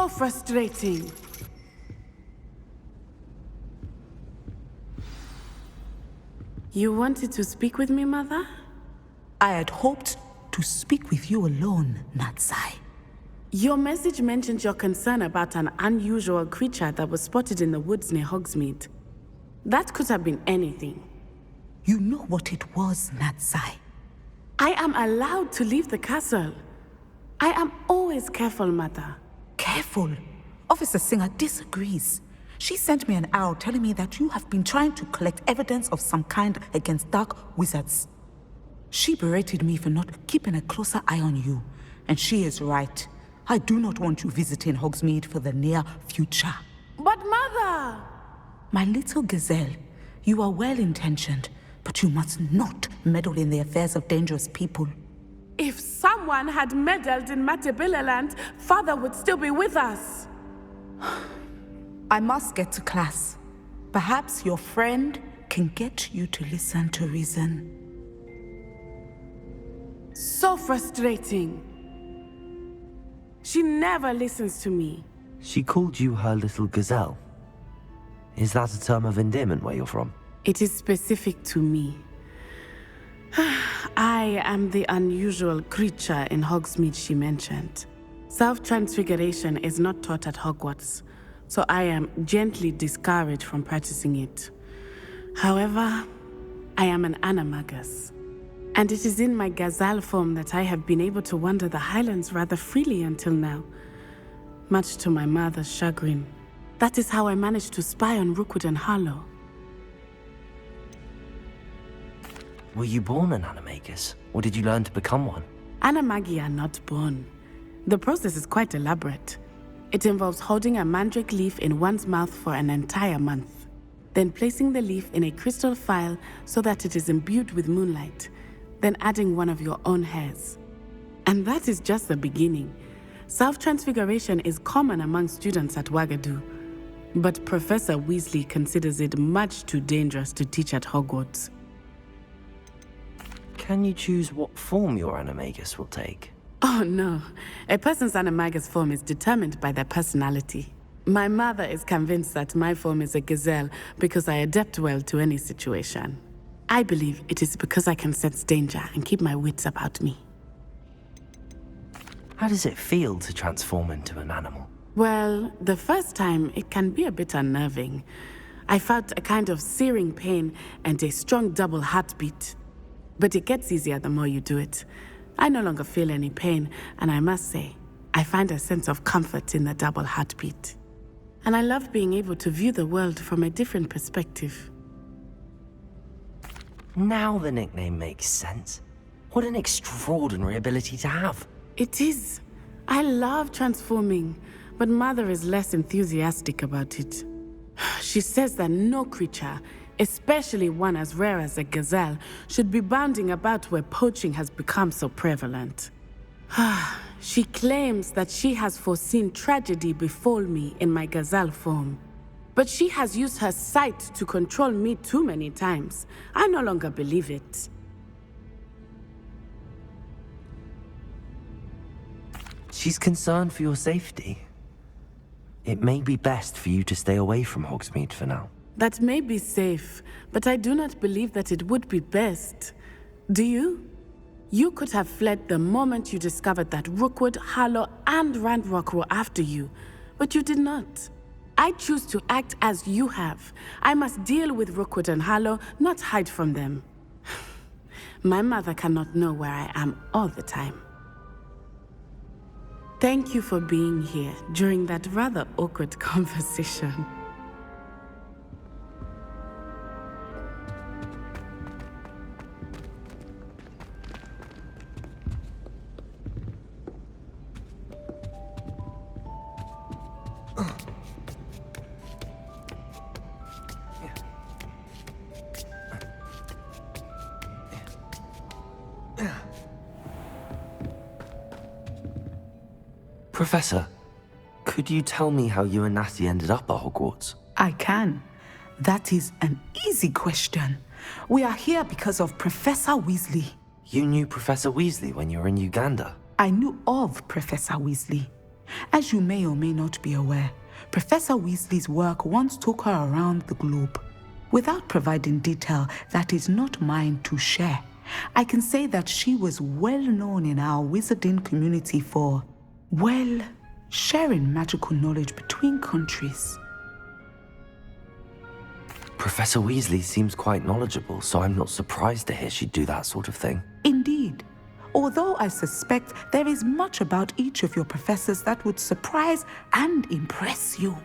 So frustrating. You wanted to speak with me, Mother? I had hoped to speak with you alone, Natsai. Your message mentioned your concern about an unusual creature that was spotted in the woods near Hogsmeade. That could have been anything. You know what it was, Natsai. I am allowed to leave the castle. I am always careful, Mother. Careful. Officer Singer disagrees. She sent me an owl telling me that you have been trying to collect evidence of some kind against dark wizards. She berated me for not keeping a closer eye on you, and she is right. I do not want you visiting Hogsmeade for the near future. But Mother! My little gazelle, you are well-intentioned, but you must not meddle in the affairs of dangerous people. If someone had meddled in Matabeleland, Father would still be with us. I must get to class. Perhaps your friend can get you to listen to reason. So frustrating. She never listens to me. She called you her little gazelle. Is that a term of endearment where you're from? It is specific to me. I am the unusual creature in Hogsmeade she mentioned. Self-transfiguration is not taught at Hogwarts, so I am gently discouraged from practicing it. However, I am an animagus, and it is in my gazelle form that I have been able to wander the Highlands rather freely until now, much to my mother's chagrin. That is how I managed to spy on Rookwood and Harlow. Were you born an animagus, or did you learn to become one? Animagi are not born. The process is quite elaborate. It involves holding a mandrake leaf in one's mouth for an entire month, then placing the leaf in a crystal phial so that it is imbued with moonlight, then adding one of your own hairs. And that is just the beginning. Self-transfiguration is common among students at Wagadu, but Professor Weasley considers it much too dangerous to teach at Hogwarts. Can you choose what form your animagus will take? Oh no, a person's animagus form is determined by their personality. My mother is convinced that my form is a gazelle because I adapt well to any situation. I believe it is because I can sense danger and keep my wits about me. How does it feel to transform into an animal? Well, the first time it can be a bit unnerving. I felt a kind of searing pain and a strong double heartbeat. But it gets easier the more you do it. I no longer feel any pain, and I must say, I find a sense of comfort in the double heartbeat. And I love being able to view the world from a different perspective. Now the nickname makes sense. What an extraordinary ability to have. It is. I love transforming, but Mother is less enthusiastic about it. She says that no creature, especially one as rare as a gazelle, should be bounding about where poaching has become so prevalent. She claims that she has foreseen tragedy befall me in my gazelle form. But she has used her sight to control me too many times. I no longer believe it. She's concerned for your safety. It may be best for you to stay away from Hogsmeade for now. That may be safe, but I do not believe that it would be best. Do you? You could have fled the moment you discovered that Rookwood, Harlow, and Ranrock were after you, but you did not. I choose to act as you have. I must deal with Rookwood and Harlow, not hide from them. My mother cannot know where I am all the time. Thank you for being here during that rather awkward conversation. Professor, could you tell me how you and Natty ended up at Hogwarts? I can. That is an easy question. We are here because of Professor Weasley. You knew Professor Weasley when you were in Uganda? I knew of Professor Weasley. As you may or may not be aware, Professor Weasley's work once took her around the globe. Without providing detail that is not mine to share, I can say that she was well known in our wizarding community for, well, sharing magical knowledge between countries. Professor Weasley seems quite knowledgeable, so I'm not surprised to hear she'd do that sort of thing. Indeed. Although I suspect there is much about each of your professors that would surprise and impress you.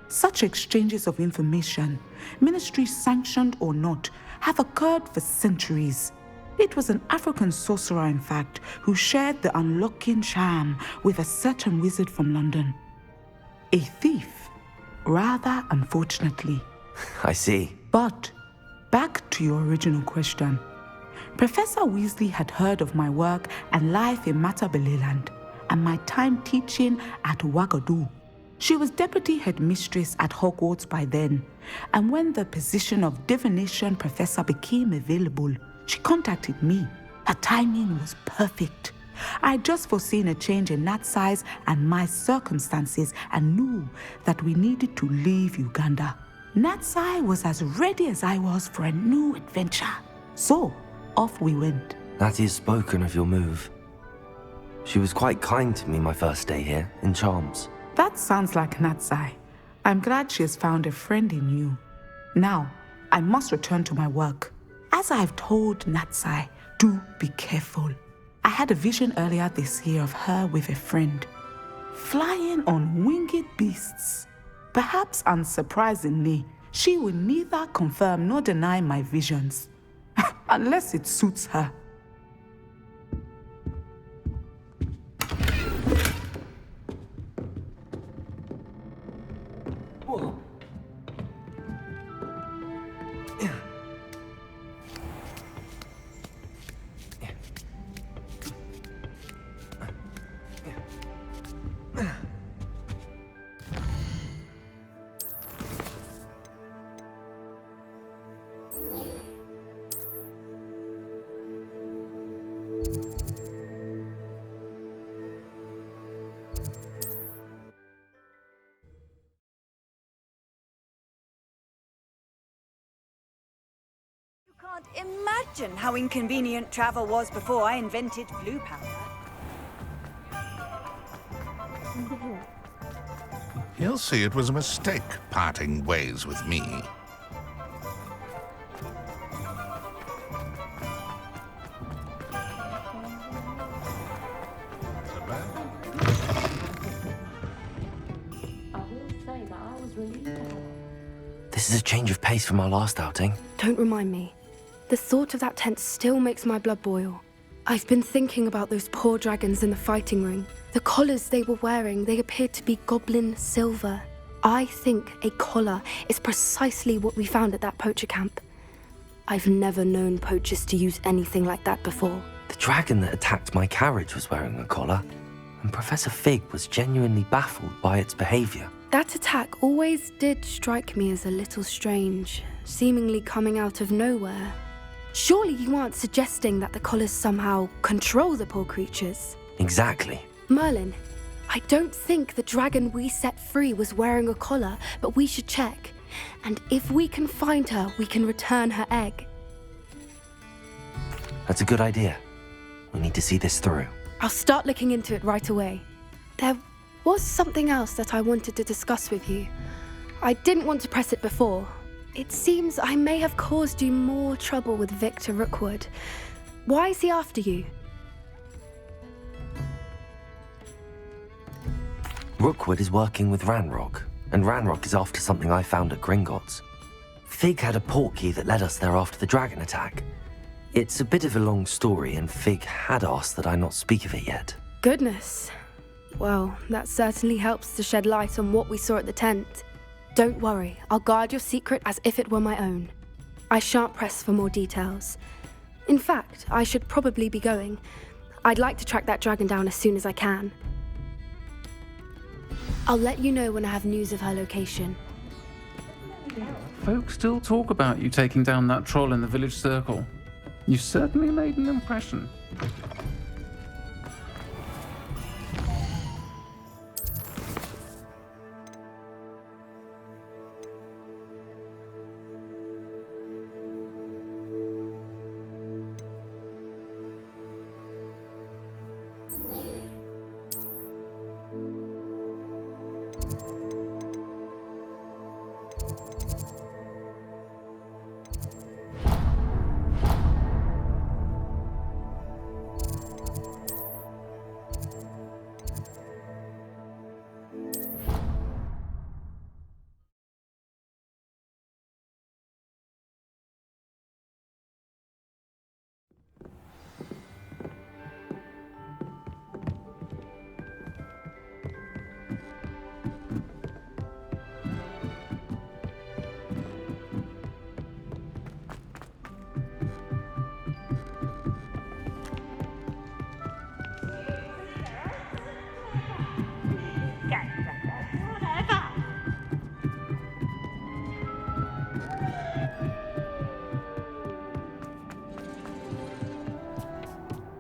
Such exchanges of information, ministry sanctioned or not, have occurred for centuries. It was an African sorcerer, in fact, who shared the unlocking charm with a certain wizard from London. A thief, rather unfortunately. I see. But back to your original question. Professor Weasley had heard of my work and life in Matabeleland and my time teaching at Ouagadougou. She was deputy headmistress at Hogwarts by then, and when the position of divination professor became available, she contacted me. Her timing was perfect. I had just foreseen a change in Nat's size and my circumstances and knew that we needed to leave Uganda. Natsai was as ready as I was for a new adventure. So, off we went. Natty has spoken of your move. She was quite kind to me my first day here, in Charms. That sounds like Natsai. I'm glad she has found a friend in you. Now, I must return to my work. As I've told Natsai, do be careful. I had a vision earlier this year of her with a friend, flying on winged beasts. Perhaps unsurprisingly, she will neither confirm nor deny my visions, unless it suits her. Whoa. Can't imagine how inconvenient travel was before I invented blue powder. He'll see it was a mistake parting ways with me. This is a change of pace from our last outing. Don't remind me. The thought of that tent still makes my blood boil. I've been thinking about those poor dragons in the fighting ring. The collars they were wearing, they appeared to be goblin silver. I think a collar is precisely what we found at that poacher camp. I've never known poachers to use anything like that before. The dragon that attacked my carriage was wearing a collar, and Professor Fig was genuinely baffled by its behavior. That attack always did strike me as a little strange, seemingly coming out of nowhere. Surely you aren't suggesting that the collars somehow control the poor creatures? Exactly. Merlin, I don't think the dragon we set free was wearing a collar, but we should check. And if we can find her, we can return her egg. That's a good idea. We need to see this through. I'll start looking into it right away. There was something else that I wanted to discuss with you. I didn't want to press it before. It seems I may have caused you more trouble with Victor Rookwood. Why is he after you? Rookwood is working with Ranrock, and Ranrock is after something I found at Gringotts. Fig had a portkey that led us there after the dragon attack. It's a bit of a long story, and Fig had asked that I not speak of it yet. Goodness. Well, that certainly helps to shed light on what we saw at the tent. Don't worry, I'll guard your secret as if it were my own. I shan't press for more details. In fact, I should probably be going. I'd like to track that dragon down as soon as I can. I'll let you know when I have news of her location. Folks still talk about you taking down that troll in the village circle. You certainly made an impression.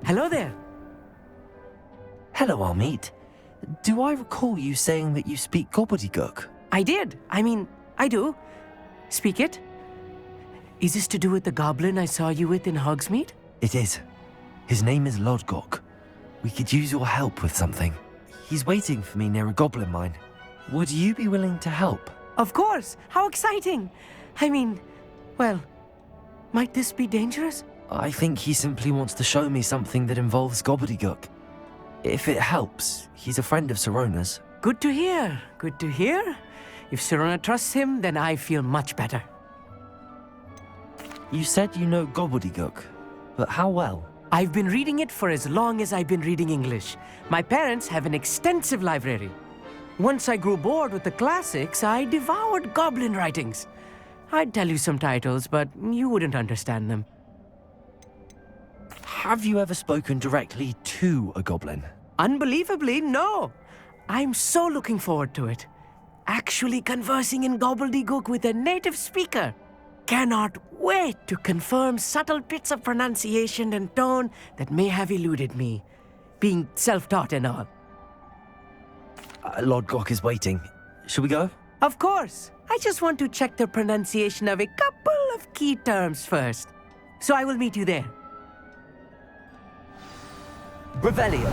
Hello there. Hello, Amit. Do I recall you saying that you speak Gobbledegook? I did. I do. Speak it. Is this to do with the goblin I saw you with in Hogsmeade? It is. His name is Lodgok. We could use your help with something. He's waiting for me near a goblin mine. Would you be willing to help? Of course. How exciting. Well, might this be dangerous? I think he simply wants to show me something that involves Gobbledegook. If it helps, he's a friend of Sirona's. Good to hear. Good to hear. If Sirona trusts him, then I feel much better. You said you know Gobbledegook, but how well? I've been reading it for as long as I've been reading English. My parents have an extensive library. Once I grew bored with the classics, I devoured goblin writings. I'd tell you some titles, but you wouldn't understand them. Have you ever spoken directly to a goblin? Unbelievably, no. I'm so looking forward to it. Actually conversing in Gobbledegook with a native speaker. Cannot wait to confirm subtle bits of pronunciation and tone that may have eluded me, being self-taught and all. Lodgok is waiting. Shall we go? Of course. I just want to check the pronunciation of a couple of key terms first. So I will meet you there. Revelio.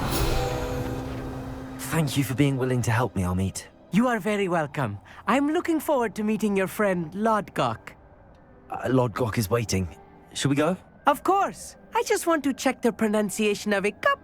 Thank you for being willing to help me, Amit. You are very welcome. I'm looking forward to meeting your friend, Lodgok. Lodgok is waiting. Shall we go? Of course. I just want to check the pronunciation of a couple.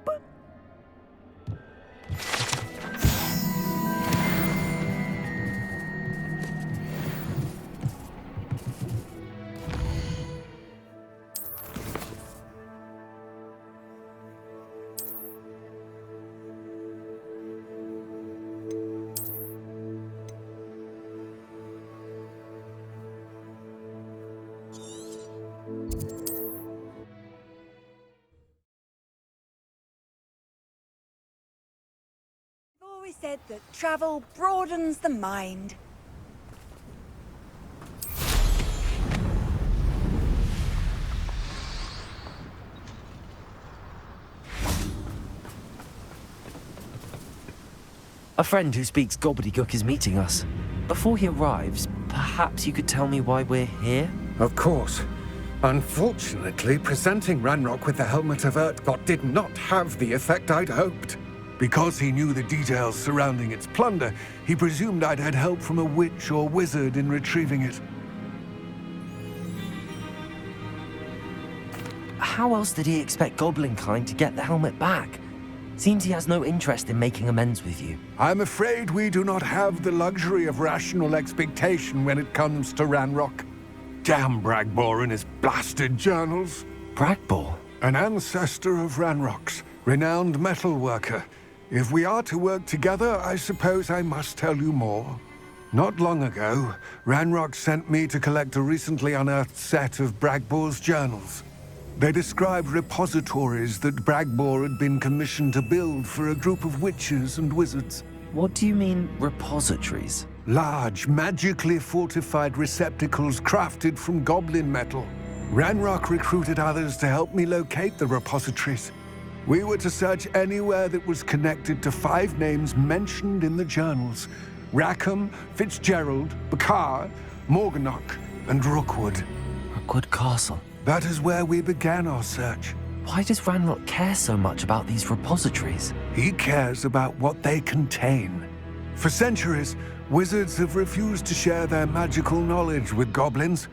Always said that travel broadens the mind. A friend who speaks Gobbledegook is meeting us. Before he arrives, perhaps you could tell me why we're here? Of course. Unfortunately, presenting Ranrock with the Helmet of Urtkot did not have the effect I'd hoped. Because he knew the details surrounding its plunder, he presumed I'd had help from a witch or wizard in retrieving it. How else did he expect Goblinkind to get the helmet back? Seems he has no interest in making amends with you. I'm afraid we do not have the luxury of rational expectation when it comes to Ranrock. Damn Bragbor and his blasted journals. Bragbor? An ancestor of Ranrock's, renowned metalworker. If we are to work together, I suppose I must tell you more. Not long ago, Ranrock sent me to collect a recently unearthed set of Bragbor's journals. They described repositories that Bragbor had been commissioned to build for a group of witches and wizards. What do you mean, repositories? Large, magically fortified receptacles crafted from goblin metal. Ranrock recruited others to help me locate the repositories. We were to search anywhere that was connected to 5 names mentioned in the journals: Rackham, Fitzgerald, Bakar, Morganach, and Rookwood. Rookwood Castle. That is where we began our search. Why does Ranrock care so much about these repositories? He cares about what they contain. For centuries, wizards have refused to share their magical knowledge with goblins.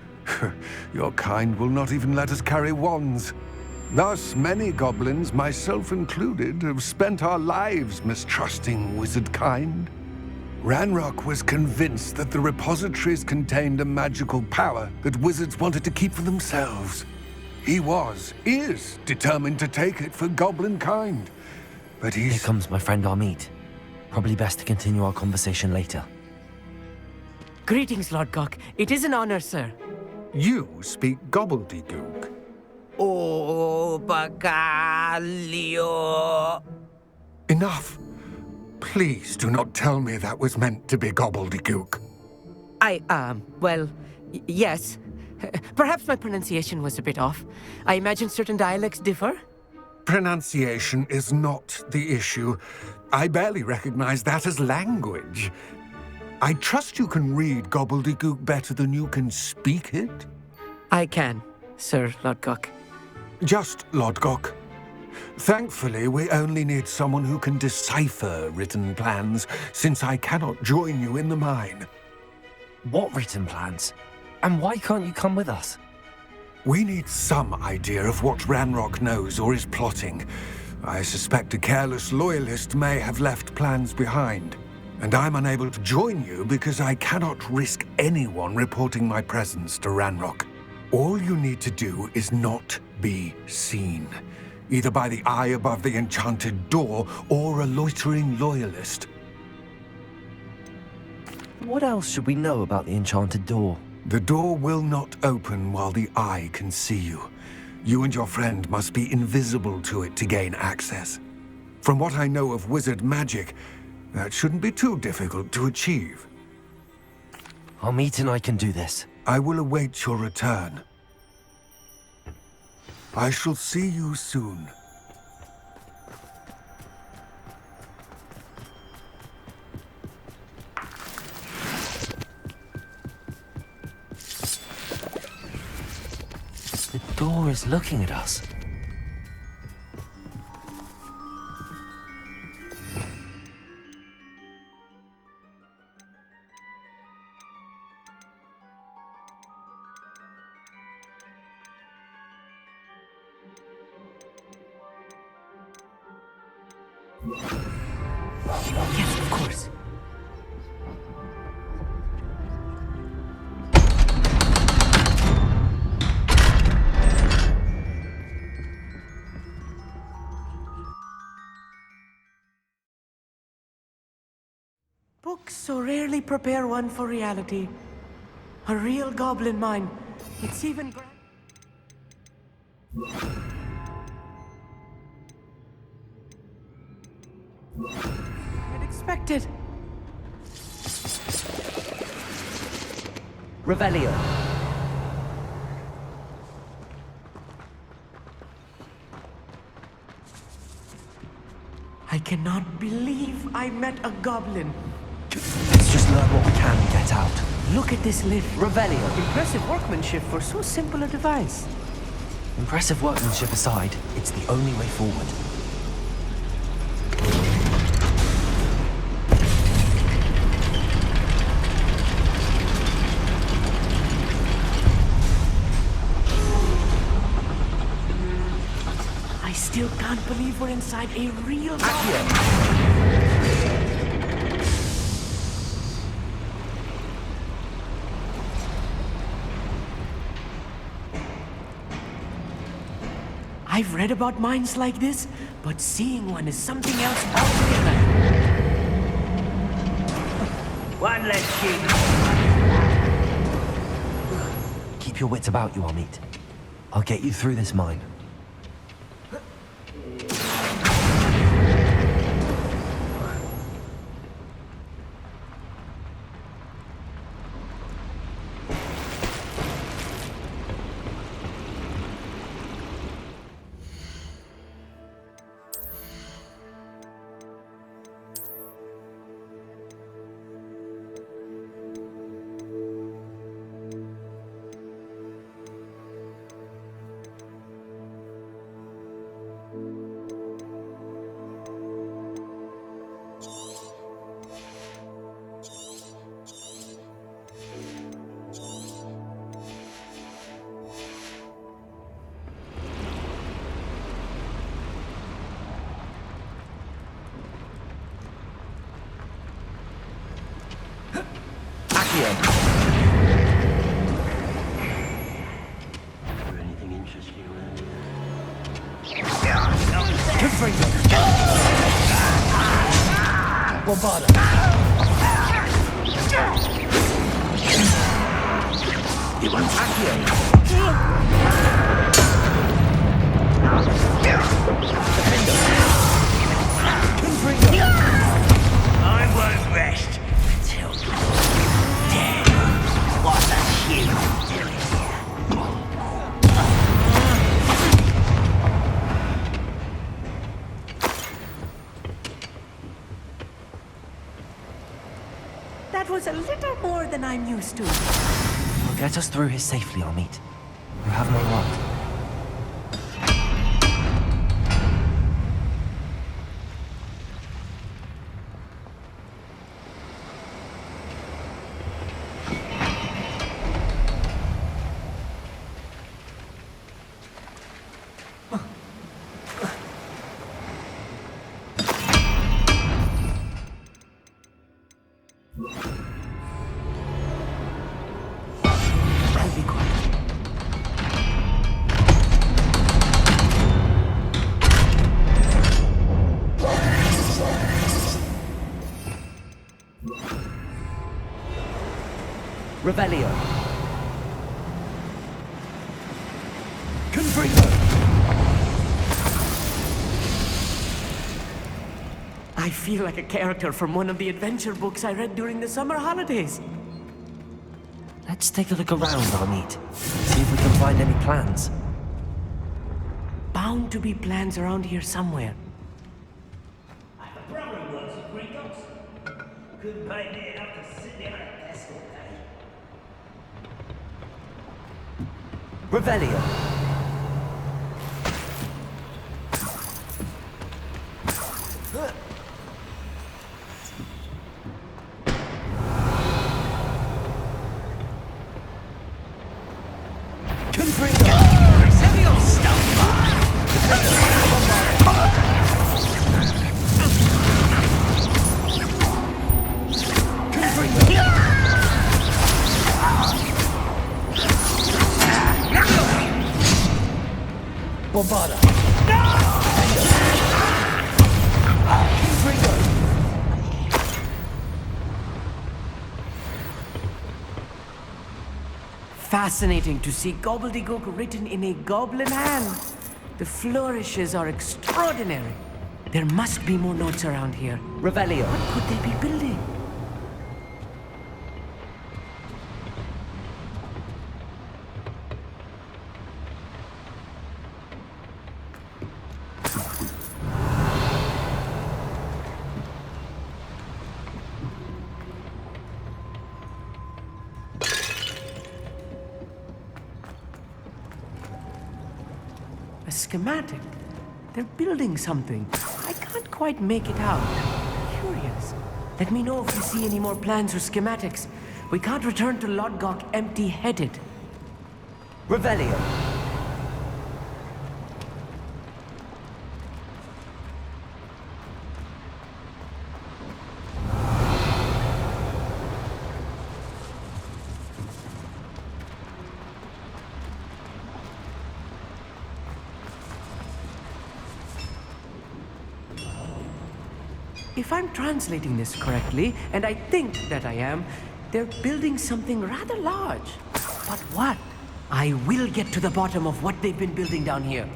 Your kind will not even let us carry wands. Thus, many goblins, myself included, have spent our lives mistrusting wizard kind. Ranrock was convinced that the repositories contained a magical power that wizards wanted to keep for themselves. He is determined to take it for goblin kind. But Here comes my friend Amit. Probably best to continue our conversation later. Greetings, Lodgok. It is an honor, sir. You speak Gobbledegook. Oh, Bagalio. Enough. Please do not tell me that was meant to be Gobbledegook. Yes. Perhaps my pronunciation was a bit off. I imagine certain dialects differ. Pronunciation is not the issue. I barely recognize that as language. I trust you can read Gobbledegook better than you can speak it? I can, Sir Lodgok. Just Lodgok. Thankfully, we only need someone who can decipher written plans, since I cannot join you in the mine. What written plans? And why can't you come with us? We need some idea of what Ranrock knows or is plotting. I suspect a careless loyalist may have left plans behind. And I'm unable to join you because I cannot risk anyone reporting my presence to Ranrock. All you need to do is not be seen, either by the eye above the enchanted door or a loitering loyalist. What else should we know about the enchanted door? The door will not open while the eye can see you. You and your friend must be invisible to it to gain access. From what I know of wizard magic, that shouldn't be too difficult to achieve. Our meet and I can do this. I will await your return. I shall see you soon. The door is looking at us. Yes, of course. Books so rarely prepare one for reality. A real goblin mine. It's even unexpected. Revelio. I cannot believe I met a goblin. Let's just learn what we can and get out. Look at this lift. Revelio. Impressive workmanship for so simple a device. Impressive workmanship aside, it's the only way forward. I still can't believe we're inside a real goblin. I've read about mines like this, but seeing one is something else altogether. One less sheep. Keep your wits about you, Amit. I'll get you through this mine. I won't rest until you're dead. What the hell doing here? was a little more than I'm used to. Well, get us through here safely, Amit. You have my word. Revelio. I feel like a character from one of the adventure books I read during the summer holidays. Let's take a look around, Amit. See if we can find any plans. Bound to be plans around here somewhere. I have a brother who works at Gringotts. Couldn't pay me enough to sit there at a desk all day. Revelio. Fascinating to see Gobbledegook written in a goblin hand. The flourishes are extraordinary. There must be more notes around here. Revelio. What could they be building? A schematic. They're building something. I can't quite make it out. Curious. Let me know if you see any more plans or schematics. We can't return to Lodgok empty-headed. Revelio. If I'm translating this correctly, and I think that I am, they're building something rather large. But what? I will get to the bottom of what they've been building down here.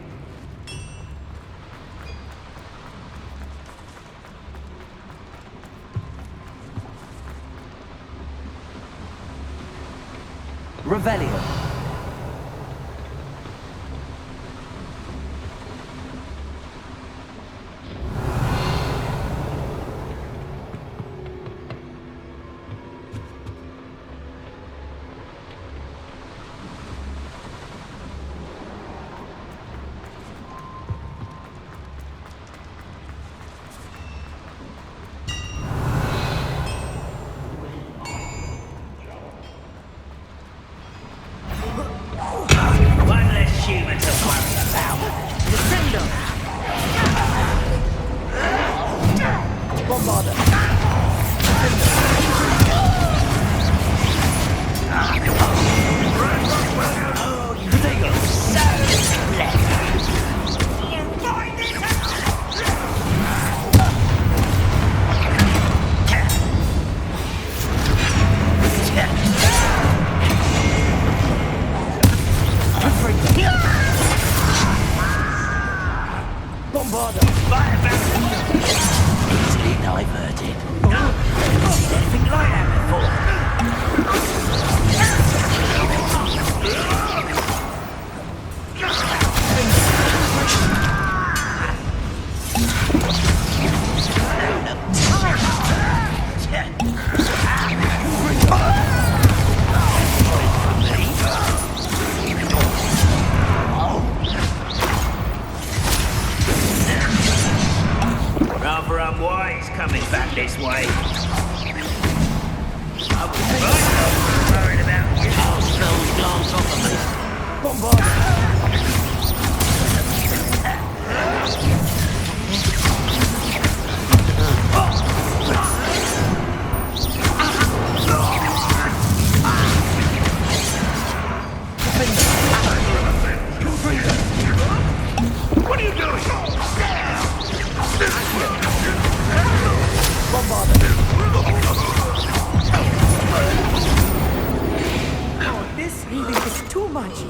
Revelio. Easily diverted. Haven't seen anything like that before. why he's coming back this way. I'm worried about you. I'll spell glance off of me. Bombard. What are you doing? Oh, this healing is too much.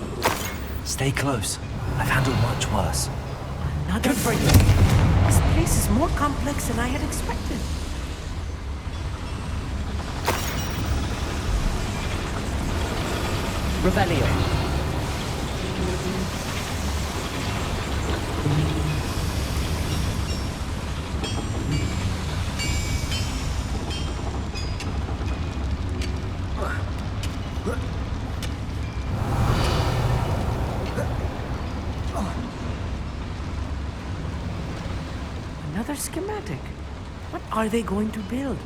Stay close. I've handled much worse. Another break. This place is more complex than I had expected. Revelio. Another schematic. What are they going to build?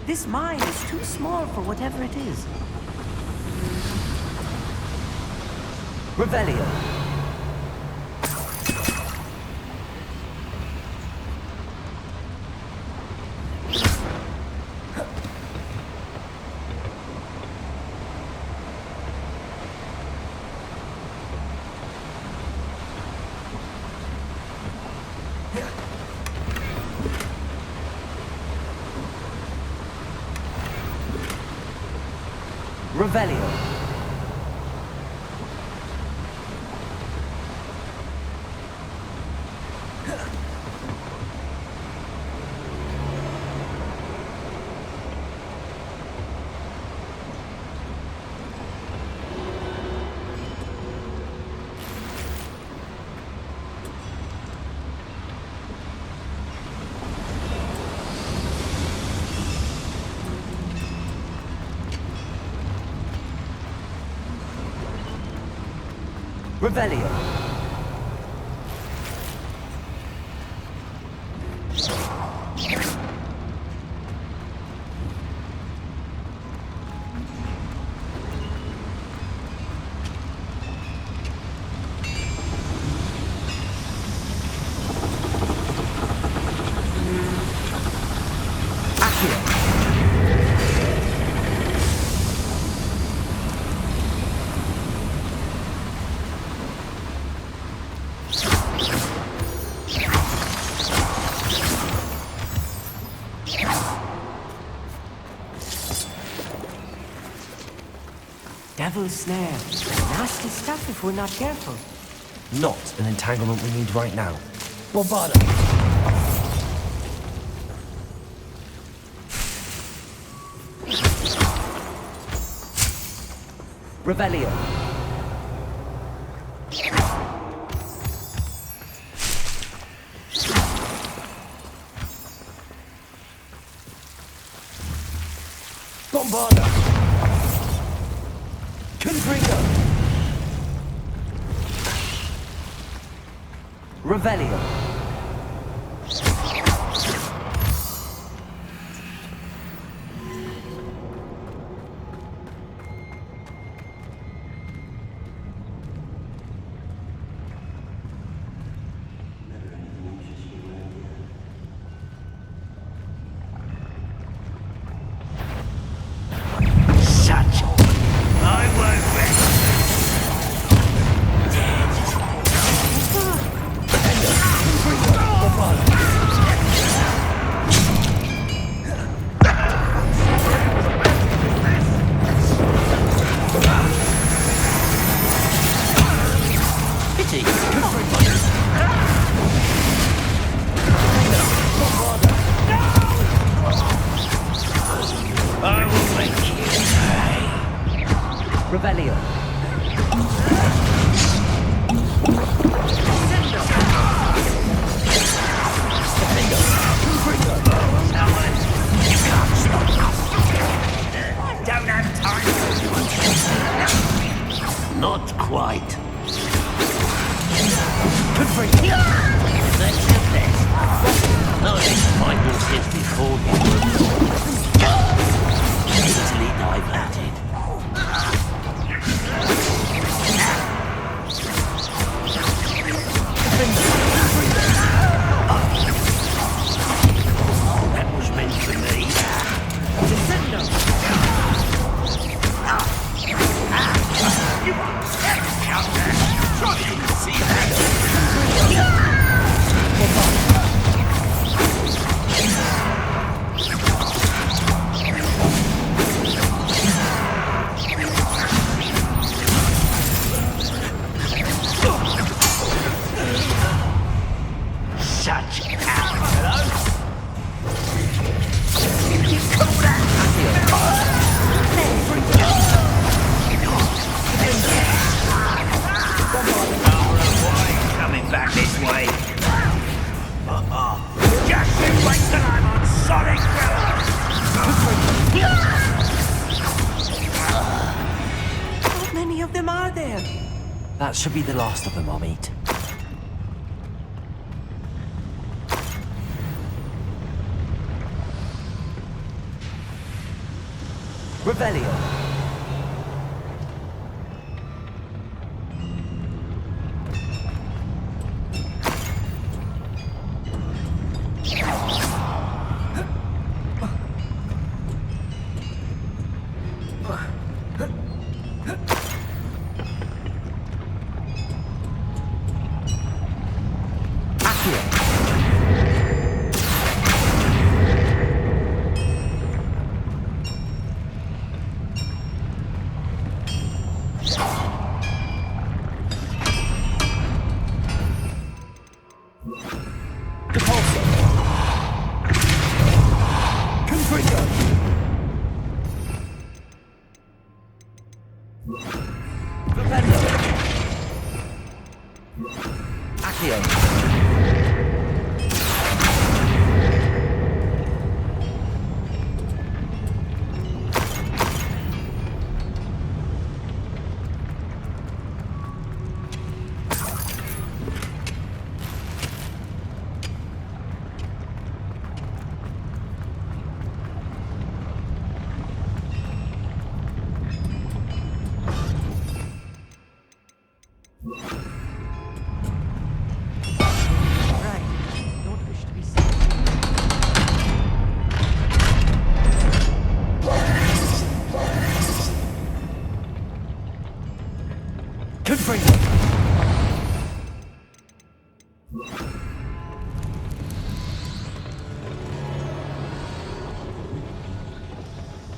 This mine is too small for whatever it is. Revelio. Revelio. Revelio. Devil's snare. Nasty stuff if we're not careful. Not an entanglement we need right now. Bombarda. Revelio. Bombarda. Confringo. Revelio. Revelio. Don't have time. Not quite. Let's get this. No, this might be said before you were easily diverted. That was meant for me. Descendo! You are out there! Try to see that! That should be the last of them I'll meet. Revelio.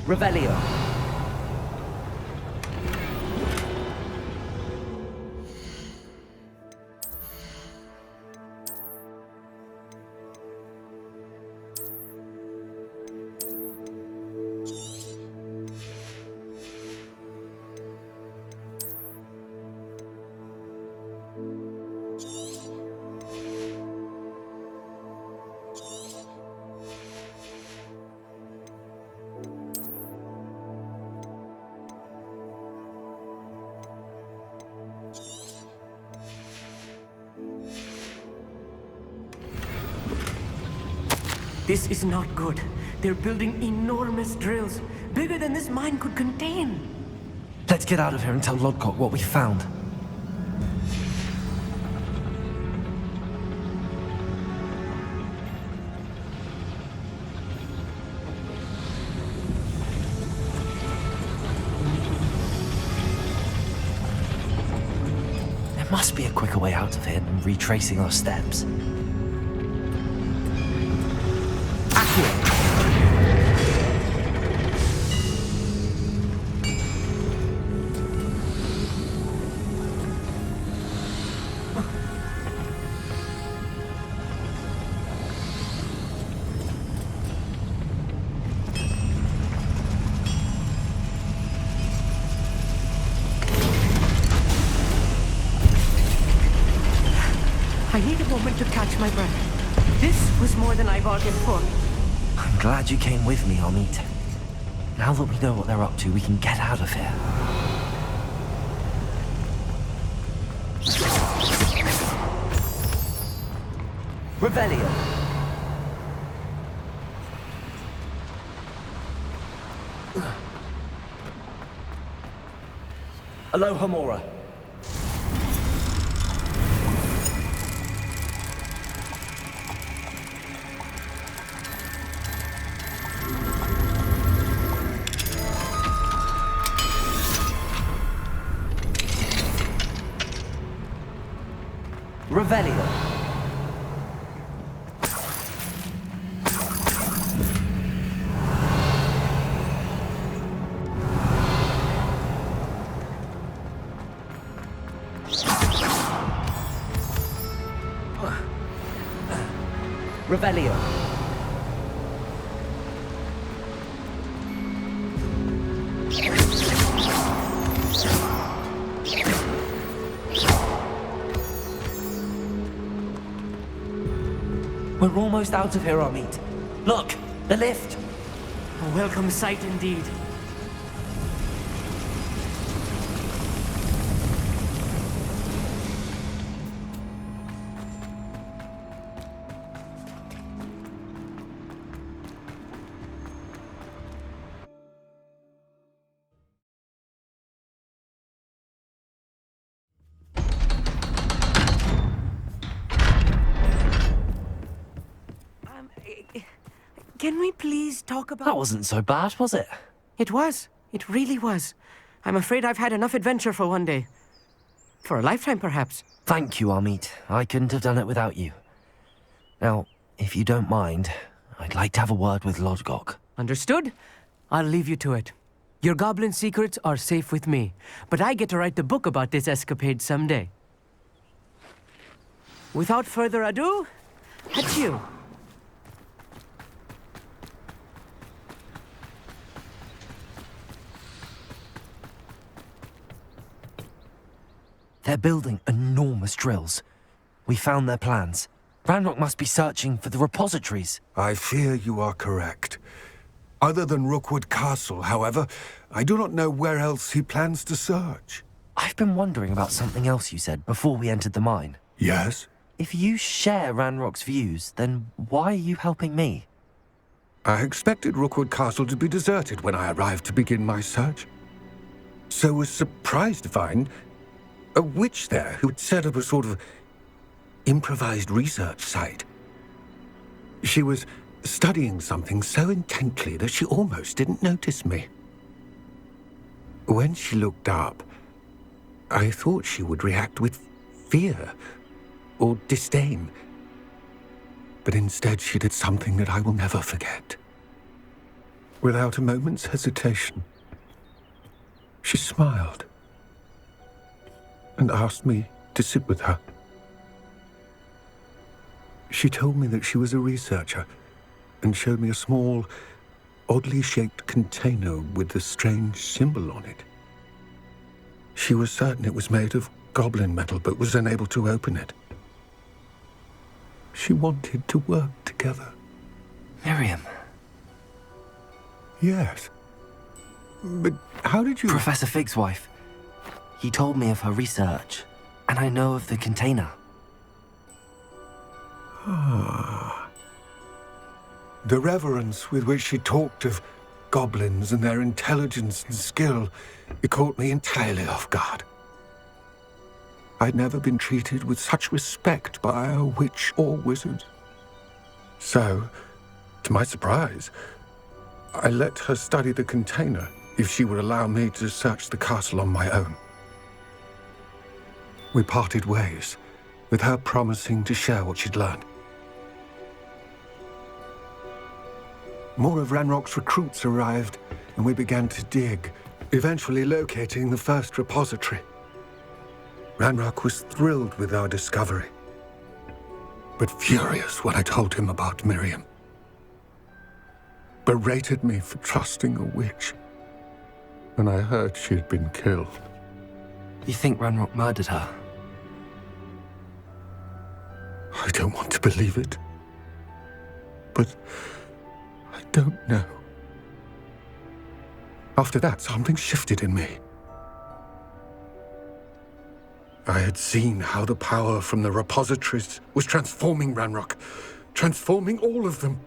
Revelio. This is not good. They're building enormous drills, bigger than this mine could contain. Let's get out of here and tell Lodcock what we found. There must be a quicker way out of here than retracing our steps. I need a moment to catch my breath. This was more than I bargained for. I'm glad you came with me, Amit. Now that we know what they're up to, we can get out of here. Revelio. Aloha Mora. Revelio. Revelio. We're almost out of here, Amit. Look, the lift. A welcome sight indeed. Can we please talk about... That wasn't so bad, was it? It was. It really was. I'm afraid I've had enough adventure for one day. For a lifetime, perhaps. Thank you, Amit. I couldn't have done it without you. Now, if you don't mind, I'd like to have a word with Lodgok. Understood? I'll leave you to it. Your goblin secrets are safe with me, but I get to write the book about this escapade someday. Without further ado, adieu. They're building enormous drills. We found their plans. Ranrock must be searching for the repositories. I fear you are correct. Other than Rookwood Castle, however, I do not know where else he plans to search. I've been wondering about something else you said before we entered the mine. Yes? If you share Ranrock's views, then why are you helping me? I expected Rookwood Castle to be deserted when I arrived to begin my search. So was surprised to find a witch there who'd set up a sort of improvised research site. She was studying something so intently that she almost didn't notice me. When she looked up, I thought she would react with fear or disdain. But instead she did something that I will never forget. Without a moment's hesitation, she smiled and asked me to sit with her. She told me that she was a researcher and showed me a small, oddly shaped container with a strange symbol on it. She was certain it was made of goblin metal, but was unable to open it. She wanted to work together. Miriam. Yes. But how did you... Professor Fig's wife. He told me of her research, and I know of the container. Ah. The reverence with which she talked of goblins and their intelligence and skill, it caught me entirely off guard. I'd never been treated with such respect by a witch or wizard. So, to my surprise, I let her study the container if she would allow me to search the castle on my own. We parted ways, with her promising to share what she'd learned. More of Ranrock's recruits arrived, and we began to dig, eventually locating the first repository. Ranrock was thrilled with our discovery, but furious when I told him about Miriam. Berated me for trusting a witch, and I heard she had been killed. You think Ranrock murdered her? I don't want to believe it, but I don't know. After that, something shifted in me. I had seen how the power from the repositories was transforming Ranrock, transforming all of them.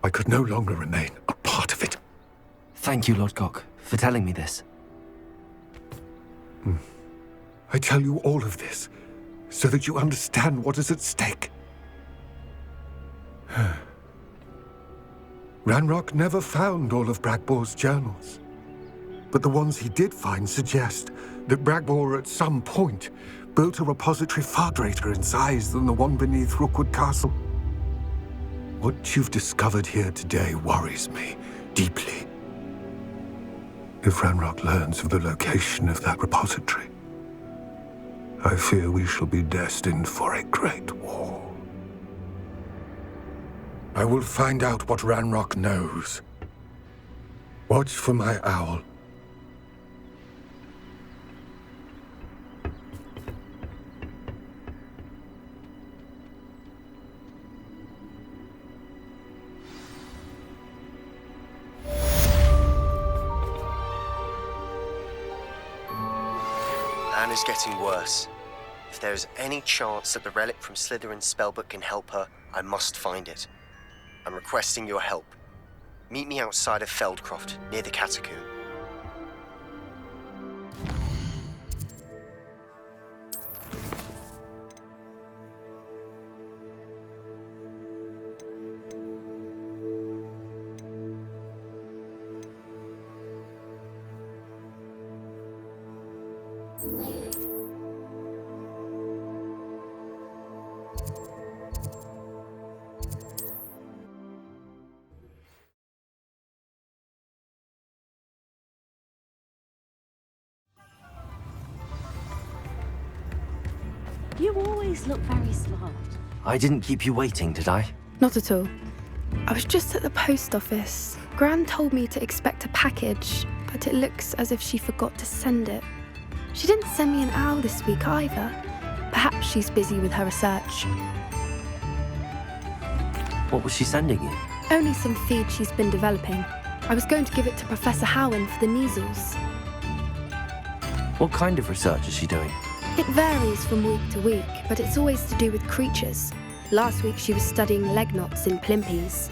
I could no longer remain a part of it. Thank you, Lord Gok, for telling me this. I tell you all of this so that you understand what is at stake. Ranrock never found all of Bragbor's journals, but the ones he did find suggest that Bragbor at some point built a repository far greater in size than the one beneath Rookwood Castle. What you've discovered here today worries me deeply. If Ranrock learns of the location of that repository, I fear we shall be destined for a great war. I will find out what Ranrock knows. Watch for my owl. Anna's getting worse. If there is any chance that the relic from Slytherin's spellbook can help her, I must find it. I'm requesting your help. Meet me outside of Feldcroft, near the Catacomb. You always look very smart. I didn't keep you waiting, did I? Not at all. I was just at the post office. Gran told me to expect a package, but it looks as if she forgot to send it. She didn't send me an owl this week either. Perhaps she's busy with her research. What was she sending you? Only some feed she's been developing. I was going to give it to Professor Howen for the measles. What kind of research is she doing? It varies from week to week, but it's always to do with creatures. Last week she was studying leg knots in plimpies.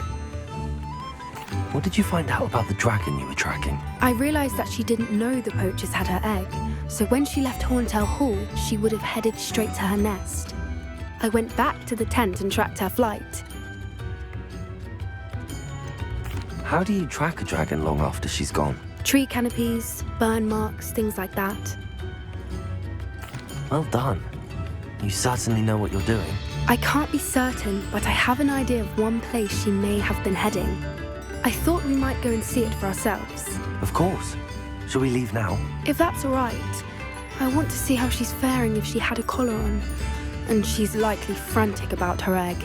What did you find out about the dragon you were tracking? I realised that she didn't know the poachers had her egg, so when she left Horntail Hall, she would have headed straight to her nest. I went back to the tent and tracked her flight. How do you track a dragon long after she's gone? Tree canopies, burn marks, things like that. Well done. You certainly know what you're doing. I can't be certain, but I have an idea of one place she may have been heading. I thought we might go and see it for ourselves. Of course. Shall we leave now? If that's all right. I want to see how she's faring if she had a collar on. And she's likely frantic about her egg.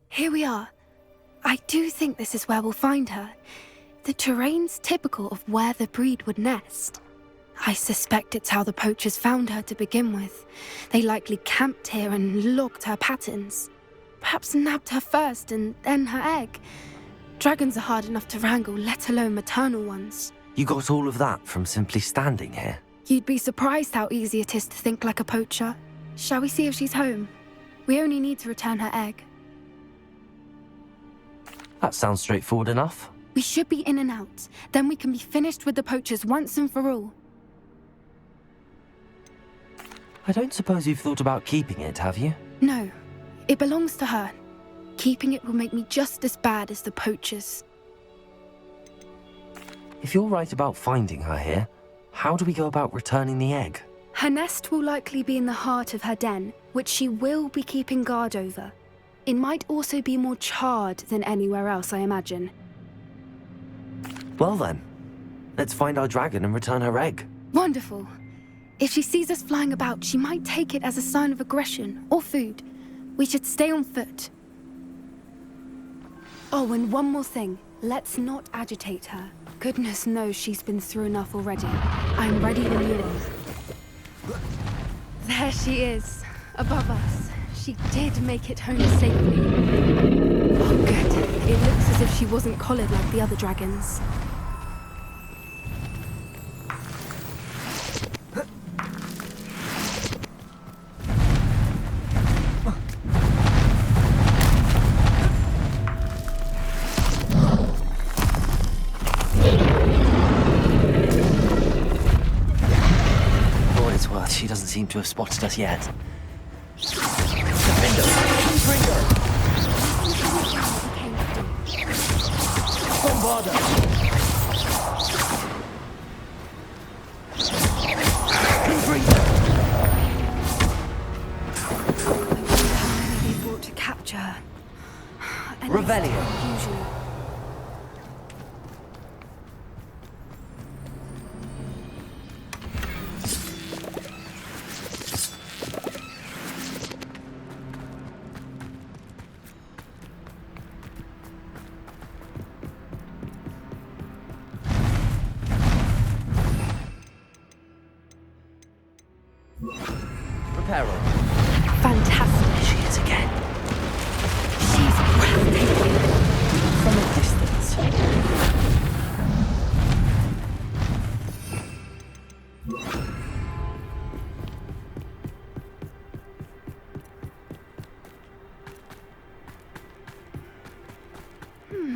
Here we are. I do think this is where we'll find her. The terrain's typical of where the breed would nest. I suspect it's how the poachers found her to begin with. They likely camped here and logged her patterns. Perhaps nabbed her first and then her egg. Dragons are hard enough to wrangle, let alone maternal ones. You got all of that from simply standing here? You'd be surprised how easy it is to think like a poacher. Shall we see if she's home? We only need to return her egg. That sounds straightforward enough. We should be in and out. Then we can be finished with the poachers once and for all. I don't suppose you've thought about keeping it, have you? No. It belongs to her. Keeping it will make me just as bad as the poachers. If you're right about finding her here, how do we go about returning the egg? Her nest will likely be in the heart of her den, which she will be keeping guard over. It might also be more charred than anywhere else, I imagine. Well then, let's find our dragon and return her egg. Wonderful. If she sees us flying about, she might take it as a sign of aggression or food. We should stay on foot. Oh, and one more thing. Let's not agitate her. Goodness knows she's been through enough already. I'm ready when you are. There she is, above us. She did make it home safely. Oh, good. It looks as if she wasn't collared like the other dragons. but she doesn't seem to have spotted us yet. They brought to capture her. Revelio. Usually. Reparo. Fantastic. She is again. She's breathtaking. From a distance.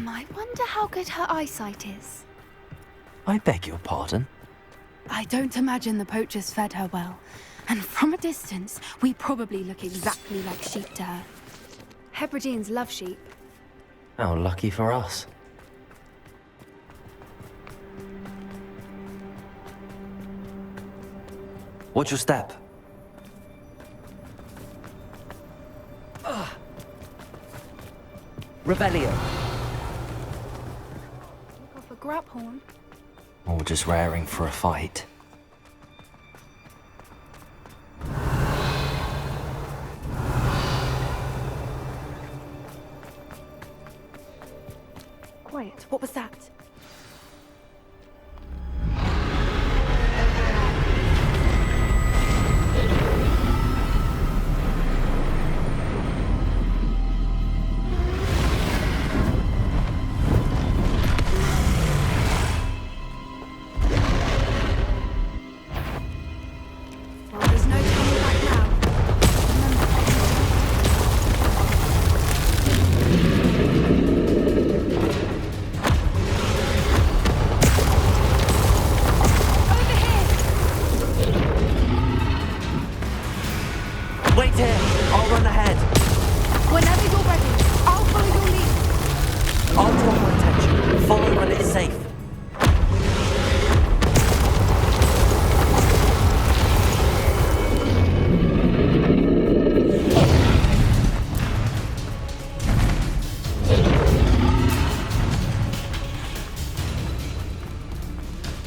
I wonder how good her eyesight is. I beg your pardon? I don't imagine the poachers fed her well. And from a distance, we probably look exactly like sheep to her. Hebrideans love sheep. How lucky for us. Watch your step. Revelio. Look off a grub horn. Or just raring for a fight. Quiet. What was that? Well, there's no turning back now. Wait here. I'll run ahead. Whenever you're ready, I'll follow your lead. I'll draw her attention. Follow when it's safe.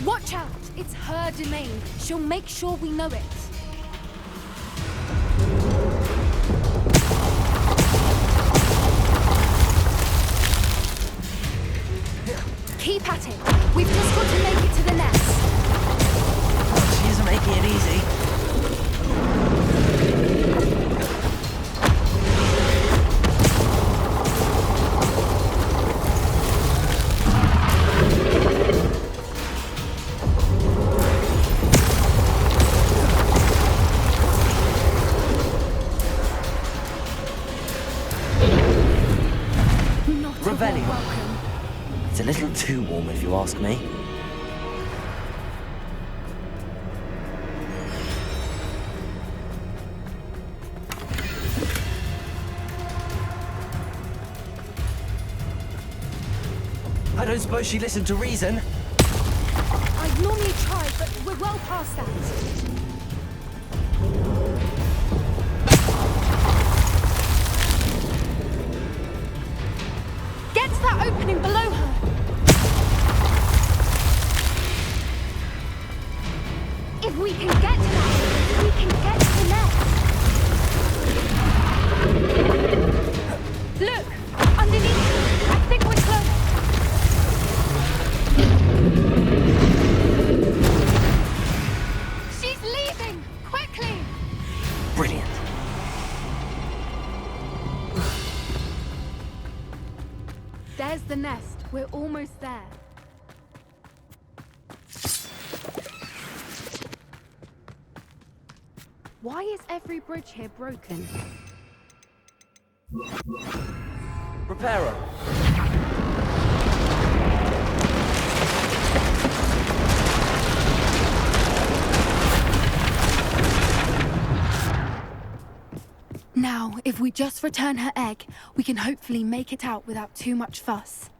Watch out! It's her domain. She'll make sure we know it. Keep at it. We've just got to make it to the nest. She isn't making it easy. Not a Revelio. warm welcome. It's a little too warm if you ask me. I don't suppose she listened to reason. I'd normally try, but we're well past that. Get to that opening below her. If we can get to that, we can get to the nest. Look, underneath her. I think we're close. She's leaving! Quickly! Brilliant. There's the nest. We're almost there. Why is every bridge here broken? Reparo. Now, if we just return her egg, we can hopefully make it out without too much fuss.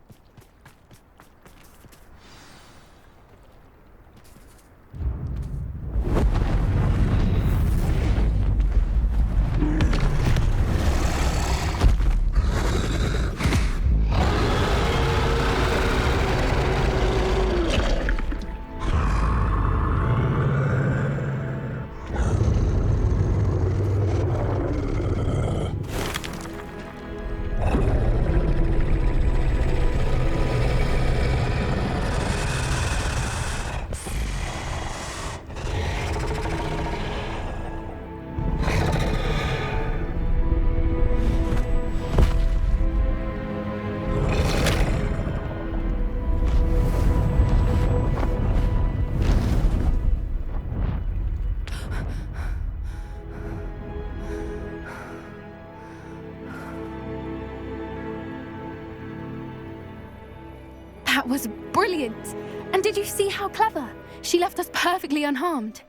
That was brilliant! And did you see how clever? She left us perfectly unharmed.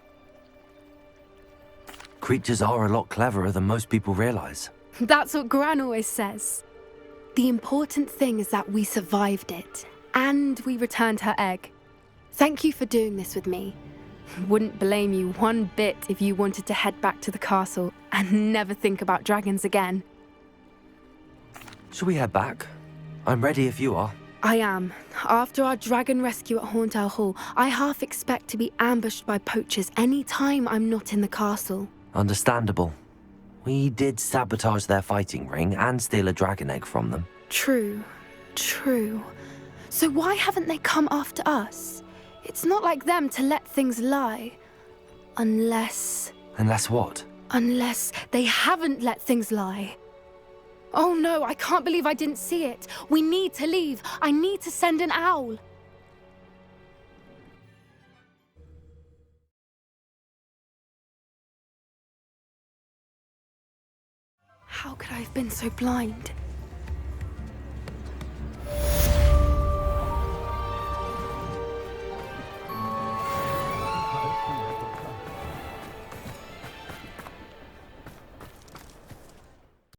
Creatures are a lot cleverer than most people realize. That's what Gran always says. The important thing is that we survived it, and we returned her egg. Thank you for doing this with me. Wouldn't blame you one bit if you wanted to head back to the castle and never think about dragons again. Shall we head back? I'm ready if you are. I am. After our dragon rescue at Hauntel Hall, I half expect to be ambushed by poachers any time I'm not in the castle. Understandable. We did sabotage their fighting ring and steal a dragon egg from them. True. So why haven't they come after us? It's not like them to let things lie. Unless... Unless what? Unless they haven't let things lie. Oh no, I can't believe I didn't see it. We need to leave. I need to send an owl. How could I have been so blind?